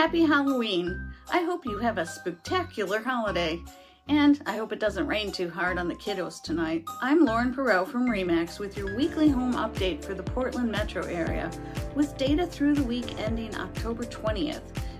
Happy Halloween! I hope you have a spectacular holiday, and I hope it doesn't rain too hard on the kiddos tonight. I'm Lauren Perreault from RE/MAX with your weekly home update for the Portland metro area, with data through the week ending October 20th,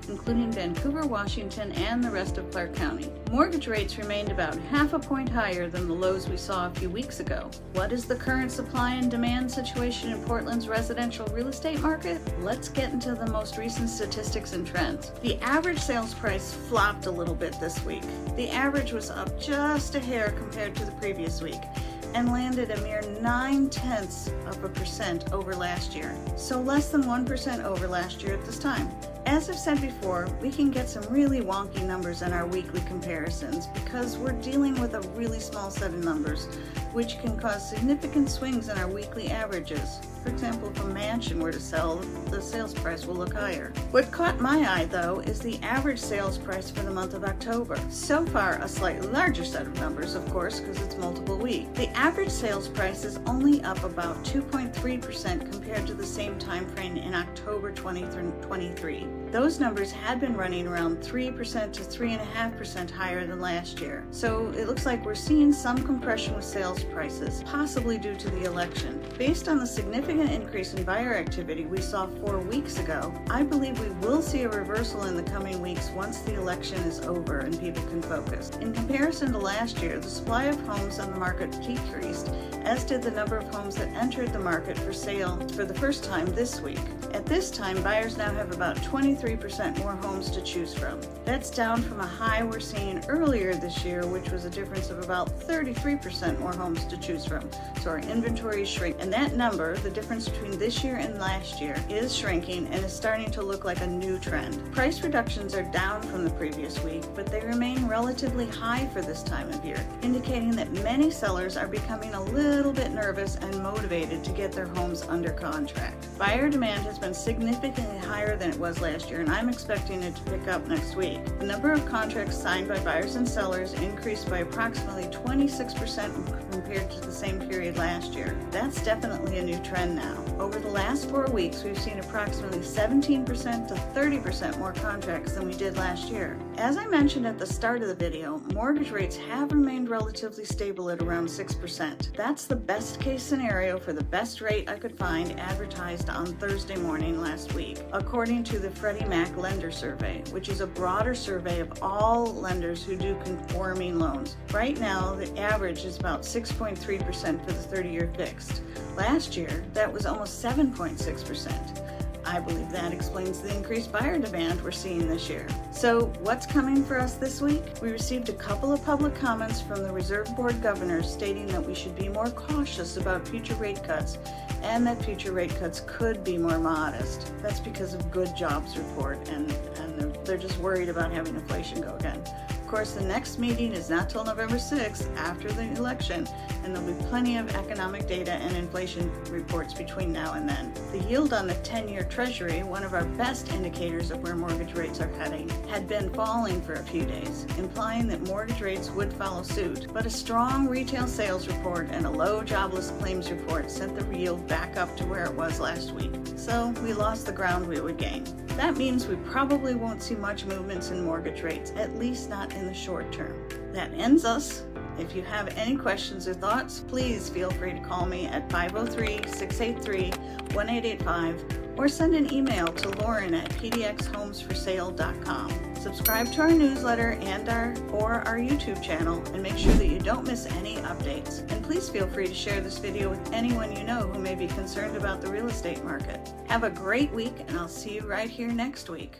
including Vancouver, Washington, and the rest of Clark County. Mortgage rates remained about half a point higher than the lows we saw a few weeks ago. What is the current supply and demand situation in Portland's residential real estate market? Let's get into the most recent statistics and trends. The average sales price flopped a little bit this week. The average was up just a hair compared to the previous week, and landed a mere 0.9% over last year, so less than 1% over last year at this time. As I've said before, we can get some really wonky numbers in our weekly comparisons because we're dealing with a really small set of numbers, which can cause significant swings in our weekly averages. For example, if a mansion were to sell, the sales price will look higher. What caught my eye, though, is the average sales price for the month of October. So far, a slightly larger set of numbers, of course, because it's multiple weeks. The average sales price is only up about 2.3% compared to the same time frame in October 2023. Those numbers had been running around 3% to 3.5% higher than last year. So it looks like we're seeing some compression with sales prices, possibly due to the election. Based on the significant increase in buyer activity we saw 4 weeks ago, I believe we will see a reversal in the coming weeks once the election is over and people can focus. In comparison to last year, the supply of homes on the market decreased, as did the number of homes that entered the market for sale for the first time this week. At this time, buyers now have about 23% more homes to choose from. That's down from a high we're seeing earlier this year, which was a difference of about 33% more homes to choose from. So our inventory is shrinking. And that number, the difference between this year and last year, is shrinking and is starting to look like a new trend. Price reductions are down from the previous week, but they remain relatively high for this time of year, indicating that many sellers are becoming a little bit nervous and motivated to get their homes under contract. Buyer demand has been significantly higher than it was last year, and I'm expecting it to pick up next week. The number of contracts signed by buyers and sellers increased by approximately 26% compared to the same period last year. That's definitely a new trend now. Over the last 4 weeks, we've seen approximately 17% to 30% more contracts than we did last year. As I mentioned at the start of the video, mortgage rates have remained relatively stable at around 6%. That's the best case scenario for the best rate I could find advertised on Thursday morning last week, according to the Freddie Mac Lender Survey, which is a broader survey of all lenders who do conforming loans. Right now, the average is about 6.3% for the 30-year fixed. Last year, that was almost 7.6%. I believe that explains the increased buyer demand we're seeing this year. So what's coming for us this week? We received a couple of public comments from the Reserve Board governors stating that we should be more cautious about future rate cuts and that future rate cuts could be more modest. That's because of good jobs report and they're just worried about having inflation go again. Of course, the next meeting is not till November 6th after the election, and there'll be plenty of economic data and inflation reports between now and then. The yield on the 10-year Treasury, one of our best indicators of where mortgage rates are heading, had been falling for a few days, implying that mortgage rates would follow suit. But a strong retail sales report and a low jobless claims report sent the yield back up to where it was last week. So we lost the ground we would gain. That means we probably won't see much movements in mortgage rates, at least not in the short term. That ends us. If you have any questions or thoughts, please feel free to call me at 503-683-1885 or send an email to lauren@pdxhomesforsale.com. Subscribe to our newsletter and our YouTube channel and make sure that you don't miss any updates. And please feel free to share this video with anyone you know who may be concerned about the real estate market. Have a great week, and I'll see you right here next week.